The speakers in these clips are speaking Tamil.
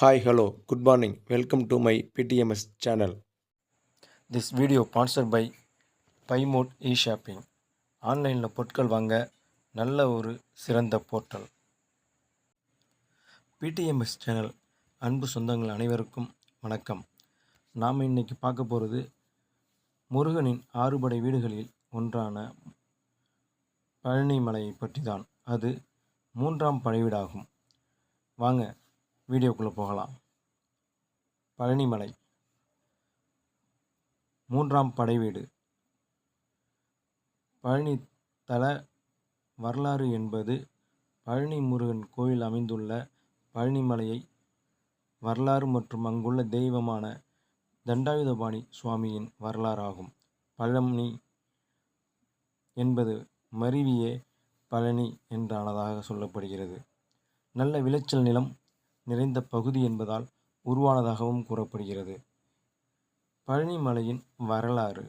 Hi, hello, good morning. Welcome to my PTMS channel. This video sponsored by Paymode e-shopping. ஆன்லைனில் பொருட்கள் வாங்க நல்ல ஒரு சிறந்த போர்ட்டல். PTMS சேனல் அன்பு சொந்தங்கள் அனைவருக்கும் வணக்கம். நாம் இன்னைக்கு பார்க்க போகிறது முருகனின் ஆறுபடை வீடுகளில் ஒன்றான பழனி மலையை பற்றி தான். அது 3ஆம் படை வீடாகும். வாங்க வீடியோக்குள்ளே போகலாம். பழனிமலை 3ஆம் படை வீடு. பழனி தல வரலாறு என்பது பழனி முருகன் கோயில் அமைந்துள்ள பழனிமலையை வரலாறு மற்றும் அங்குள்ள தெய்வமான தண்டாயுதபாணி சுவாமியின் வரலாறாகும். பழனி என்பது மருவியே பழனி என்றானதாக சொல்லப்படுகிறது. நல்ல விளைச்சல் நிலம் நிறைந்த பகுதி என்பதால் உருவானதாகவும் கூறப்படுகிறது. பழனிமலையின் வரலாறு.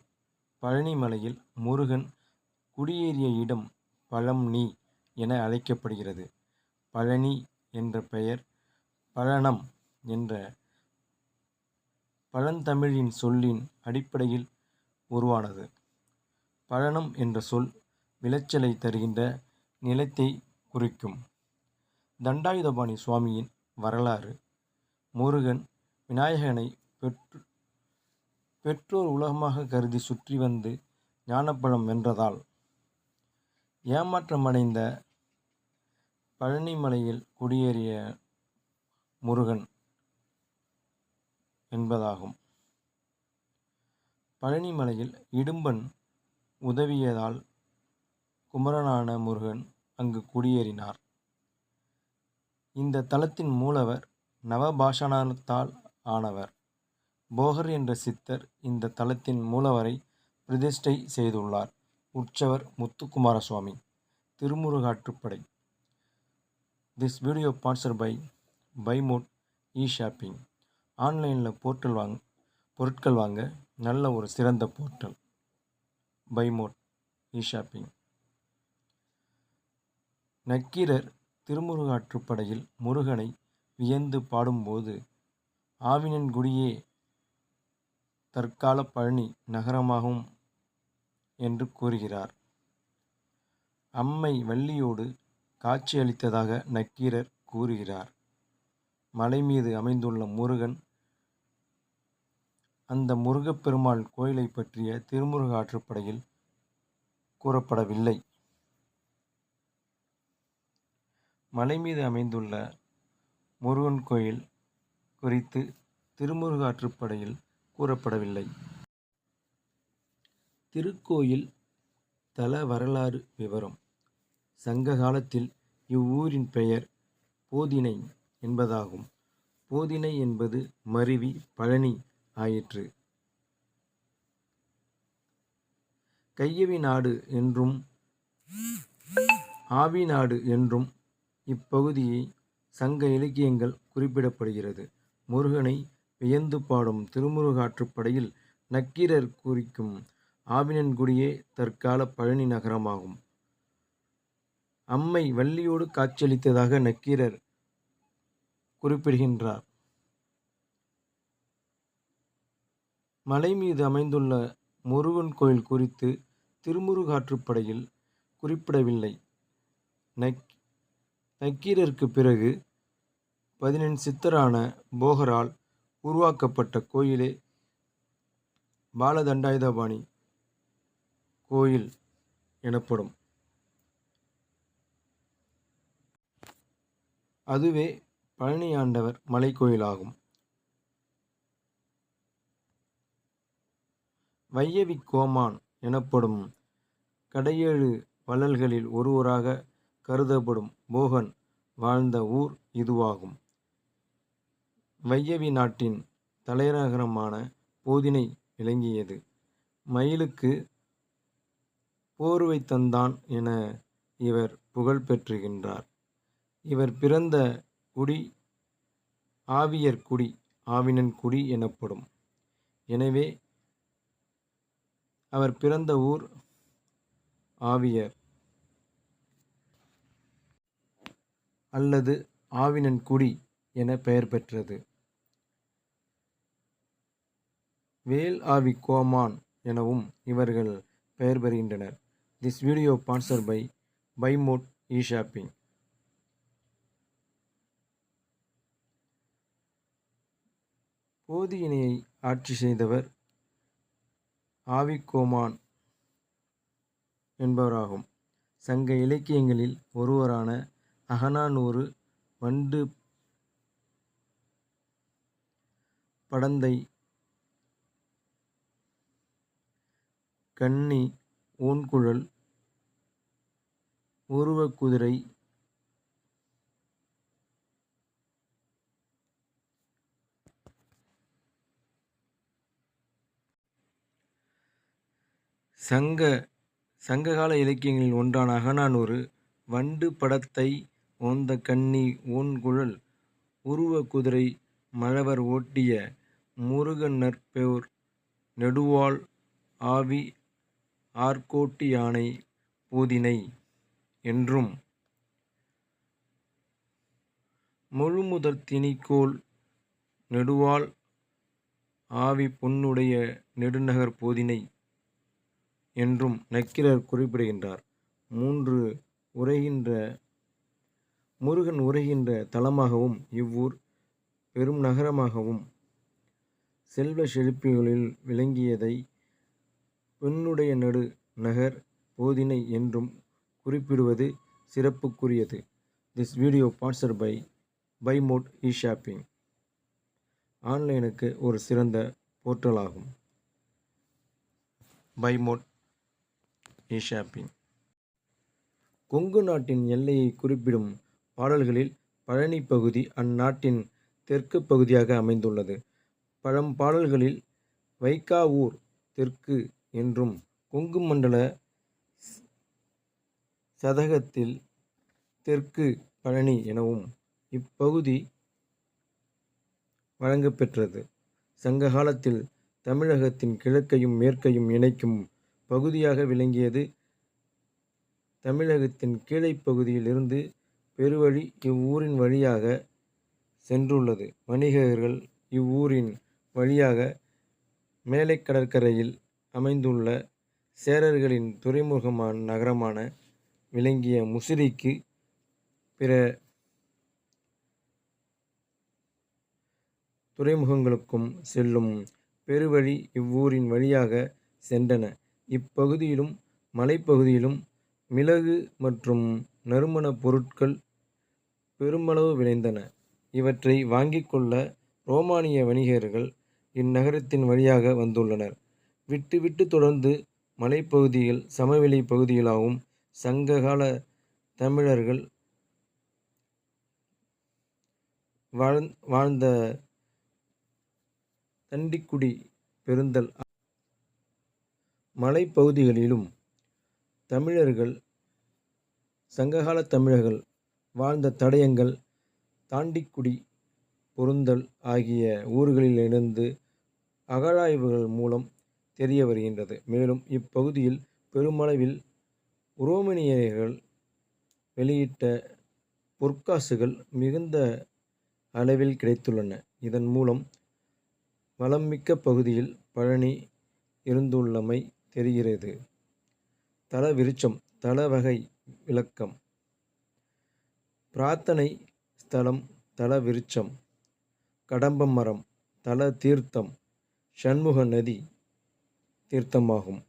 பழனிமலையில் முருகன் குடியேறிய இடம் பழம்னி என அழைக்கப்படுகிறது. பழனி என்ற பெயர் பழனம் என்ற பழந்தமிழின் சொல்லின் அடிப்படையில் உருவானது. பழனம் என்ற சொல் விளைச்சலை தருகின்ற நிலத்தை குறிக்கும். தண்டாயுதபாணி சுவாமியின் வரலாறு. முருகன் விநாயகனை பெற்றோர் உலகமாக கருதி சுற்றி வந்து ஞானப்பழம் வென்றதால் ஏமாற்றமடைந்த பழனிமலையில் குடியேறிய முருகன் என்பதாகும். பழனிமலையில் இடும்பன் உதவியதால் குமரனான முருகன் அங்கு குடியேறினார். இந்த தலத்தின் மூலவர் நவபாஷாணத்தால் ஆனவர். போகர் என்ற சித்தர் இந்த தலத்தின் மூலவரை பிரதிஷ்டை செய்துள்ளார். உற்சவர் Muthukumara Swami. Thirumurugatruppadai. This video sponsored by BuyMode eShopping. ஆன்லைனில் பொருட்கள் வாங்க நல்ல ஒரு சிறந்த போர்ட்டல் பைமோட் இ-ஷாப்பிங். நக்கீரர் திருமுருகாற்றுப்படையில் முருகனை வியந்து பாடும்போது ஆவினன்குடியே தற்கால பழனி நகரமாகும் என்று கூறுகிறார். அம்மை வள்ளியோடு காட்சியளித்ததாக நக்கீரர் கூறுகிறார். மலை மீது அமைந்துள்ள முருகன். அந்த முருகப்பெருமாள் கோயிலை பற்றிய திருமுருகாற்றுப்படையில் கூறப்படவில்லை. மலை மீது அமைந்துள்ள முருகன் கோயில் குறித்து திருமுருகாற்றுப்படையில் கூறப்படவில்லை. திருக்கோயில் தல வரலாறு விவரம். சங்க காலத்தில் இவ்வூரின் பெயர் போதினை என்பதாகும். போதினை என்பது மருவி பழனி ஆயிற்று. கையவி நாடு என்றும் ஆவி நாடு என்றும் இப்பகுதியை சங்க இலக்கியங்கள் குறிப்பிடப்படுகிறது. முருகனை வியந்து பாடும் திருமுருகாற்றுப்படையில் நக்கீரர் குறிக்கும் ஆவினன்குடியே தற்கால பழனி நகரமாகும். அம்மை வள்ளியோடு காட்சியளித்ததாக நக்கீரர் குறிப்பிடுகின்றார். மலை மீது அமைந்துள்ள முருகன் கோயில் குறித்து திருமுருகாற்றுப்படையில் குறிப்பிடவில்லை. நக்கீரருக்கு பிறகு 15 சித்தரான போகரால் உருவாக்கப்பட்ட கோயிலே பாலதண்டாயுதபாணி கோயில் எனப்படும். அதுவே பழனியாண்டவர் மலை கோயிலாகும். வையவி கோமான் எனப்படும் கடையேழு வள்ளல்களில் ஒருவராக கருதப்படும் போகன் வாழ்ந்த ஊர் இதுவாகும். வையவி நாட்டின் தலைநகரமான போதினை விளங்கியது. மயிலுக்கு போர்வை தந்தான் என இவர் புகழ் பெற்றுகின்றார். இவர் பிறந்த குடி ஆவியர் குடி, ஆவினன் குடி எனப்படும். எனவே அவர் பிறந்த ஊர் ஆவியர் அல்லது ஆவினன்குடி என பெயர் பெற்றது. வேல் ஆவி கோமான் எனவும் இவர்கள் பெயர் பெறுகின்றனர். This video sponsored by BuyMode eShopping. போதியினையை ஆட்சி செய்தவர் ஆவிக்கோமான் என்பவராகும். சங்க இலக்கியங்களில் ஒருவரான அகநானூறு வண்டு படந்தை கன்னி ஊன்குழல் உருவக்குதிரை சங்ககால இலக்கியங்களில் ஒன்றான அகநானூறு வண்டு படத்தை ஓந்த கன்னி ஊன்குழல் உருவ குதிரை மழவர் ஓட்டிய முருகநற்போர் நெடுவாள் ஆவி ஆர்கோட்டி யானை பூதினை என்றும் முழுமுதற் திணிக்கோள் நெடுவாள் ஆவி பொன்னுடைய நெடுநகர் போதினை என்றும் நக்கீரர் குறிப்பிடுகின்றார். முருகன் உரைகின்ற தலமாகவும் இவ்வூர் பெரும் நகரமாகவும் செல்வ செழிப்புகளில் விளங்கியதை பெண்ணுடைய நடு நகர் போதினை என்றும் குறிப்பிடுவது சிறப்புக்குரியது. This video sponsored by BuyMode eShopping. ஆன்லைனுக்கு ஒரு சிறந்த போர்ட்டல் ஆகும். BuyMode eShopping. கொங்கு நாட்டின் எல்லையை குறிப்பிடும் பாடல்களில் பழனி பகுதி அந்நாட்டின் தெற்கு பகுதியாக அமைந்துள்ளது. பழம்பாடல்களில் வைக்காவூர் தெற்கு என்றும் கொங்கு மண்டல சதகத்தில் தெற்கு பழனி எனவும் இப்பகுதி வழங்கப்பெற்றது. சங்க காலத்தில் தமிழகத்தின் கிழக்கையும் மேற்கையும் இணைக்கும் பகுதியாக விளங்கியது. தமிழகத்தின் கீழைப்பகுதியில் இருந்து பெருவழி இவ்வூரின் வழியாக சென்றுள்ளது. வணிகர்கள் இவ்வூரின் வழியாக மேலை கடற்கரையில் அமைந்துள்ள சேரர்களின் துறைமுகமான நகரமான விளங்கிய முசிறிக்கு பிற துறைமுகங்களுக்கும் செல்லும் பெருவழி இவ்வூரின் வழியாக சென்றன. இப்பகுதியிலும் மலைப்பகுதியிலும் மிளகு மற்றும் நறுமணப் பொருட்கள் பெருமளவு விளைந்தன. இவற்றை வாங்கிக் கொள்ள ரோமானிய வணிகர்கள் இந்நகரத்தின் வழியாக வந்துள்ளனர். விட்டு தொடர்ந்து மலைப்பகுதிகள் சமவெளி பகுதிகளாகவும் சங்ககால தமிழர்கள் வாழ்ந்த தண்டிக்குடி பெருந்தல் மலைப்பகுதிகளிலும் சங்ககால தமிழர்கள் வாழ்ந்த தடயங்கள் தாண்டிக்குடி பொருந்தல் ஆகிய ஊர்களிலிருந்து அகழாய்வுகள் மூலம் தெரிய வருகின்றது. மேலும் இப்பகுதியில் பெருமளவில் உரோமானியர்கள் வெளியிட்ட பொற்காசுகள் மிகுந்த அளவில் கிடைத்துள்ளன. இதன் மூலம் வளம்மிக்க பகுதியில் பழனி இருந்துள்ளமை தெரிகிறது. தல விருட்சம் தல வகை விளக்கம். பிரார்த்தனை ஸ்தலம் தல விருட்சம், கடம்ப மரம் தல தீர்த்தம், சண்முக நதி தீர்த்தமாகும்.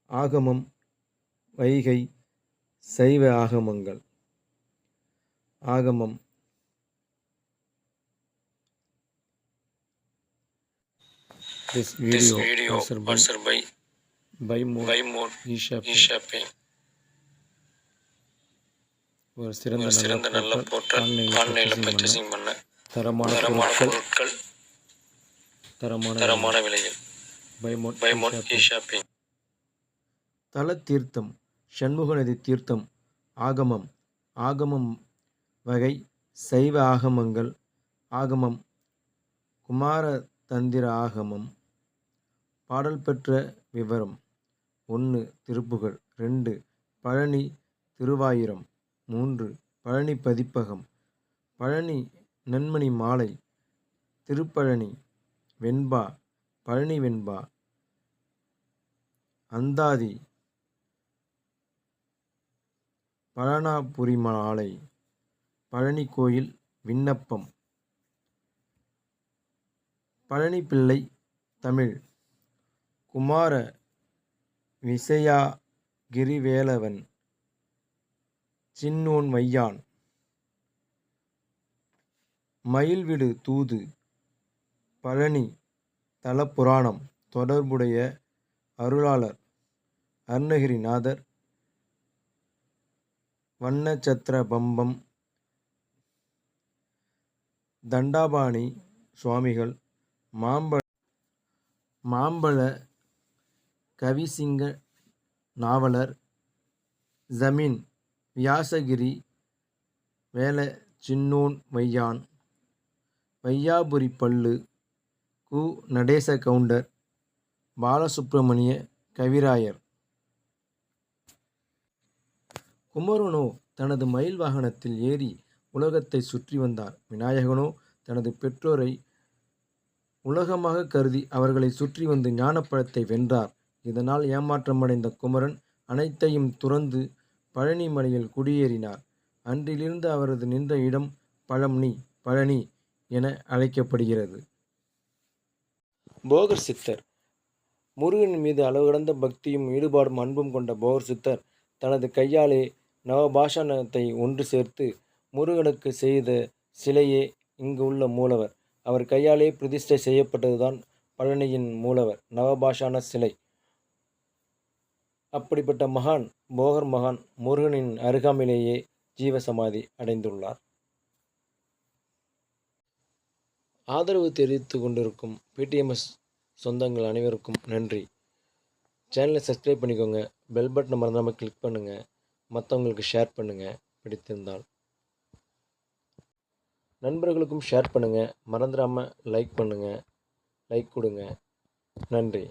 ஆகமம் வைகை சைவ ஆகமங்கள். ஆகமம் This video sponsored by BuyMode eShopping. ஒரு சிறந்த நல்ல போர்ட்டல். ஆன்லைன்ல பர்ச்சேசிங் பண்ண தரமான பொருட்கள் தரமான விலையில். BuyMode eShopping. தல தீர்த்தம் சண்முக நதி தீர்த்தம். ஆகமம் வகை சைவ ஆகமங்கள். ஆகமம் குமார தந்திர ஆகமம். பாடல் பெற்ற விவரம். 1. திருப்புகழ். 2. பழனி திருவாயிரம். 3. பழனி பதிப்பகம். பழனி நன்மணி மாலை, திருப்பழனி வெண்பா, பழனி வெண்பா, அந்தாதி, பழனாபுரி மாலை, பழனி கோயில் விண்ணப்பம், பழனி பிள்ளை தமிழ், குமார விசயா கிரிவேலவன், சின்னோன் மையான், மயில்விடு தூது, பழனி தலப்புராணம் தொடர்புடைய அருளாளர் அருணகிரிநாதர், வண்ணச்சத்திர பம்பம், தண்டாபாணி சுவாமிகள், மாம்பழ கவிசிங்க நாவலர், ஜமீன் வியாசகிரி வேல சின்னோன் மையான், வையாபுரி பள்ளு, கு நடேச கவுண்டர், பாலசுப்பிரமணிய கவிராயர். குமரனோ தனது மயில் வாகனத்தில் ஏறி உலகத்தை சுற்றி வந்தார். விநாயகனோ தனது பெற்றோரை உலகமாக கருதி அவர்களை சுற்றி வந்து ஞானப்பழத்தை வென்றார். இதனால் ஏமாற்றமடைந்த குமரன் அனைத்தையும் துறந்து பழனி மலையில் குடியேறினார். அன்றிலிருந்து அவரது நின்ற இடம் பழனி என அழைக்கப்படுகிறது. போகர் சித்தர் முருகன் மீது அளவு கடந்த பக்தியும் ஈடுபாடும் அன்பும் கொண்ட போகர் சித்தர் தனது கையாலே நவபாஷாணத்தை ஒன்று சேர்த்து முருகனுக்கு செய்த சிலையே இங்கு உள்ள மூலவர். அவர் கையாலே பிரதிஷ்டை செய்யப்பட்டதுதான் பழனியின் மூலவர் நவபாஷாண சிலை. அப்படிப்பட்ட மகான் போகர் மகான் முருகனின் அருகாமையிலேயே ஜீவசமாதி அடைந்துள்ளார். ஆதரவு தெரிவித்து கொண்டிருக்கும் பிடிஎம்எஸ் சொந்தங்கள் அனைவருக்கும் நன்றி. சேனலை சப்ஸ்கிரைப் பண்ணிக்கோங்க. பெல் பட்டனை மறந்துடாமல் கிளிக் பண்ணுங்கள். மற்றவங்களுக்கு ஷேர் பண்ணுங்கள் பிடித்திருந்தால். நண்பர்களுக்கும் ஷேர் பண்ணுங்கள். மறந்துடாமல் லைக் பண்ணுங்கள். லைக் கொடுங்க. நன்றி.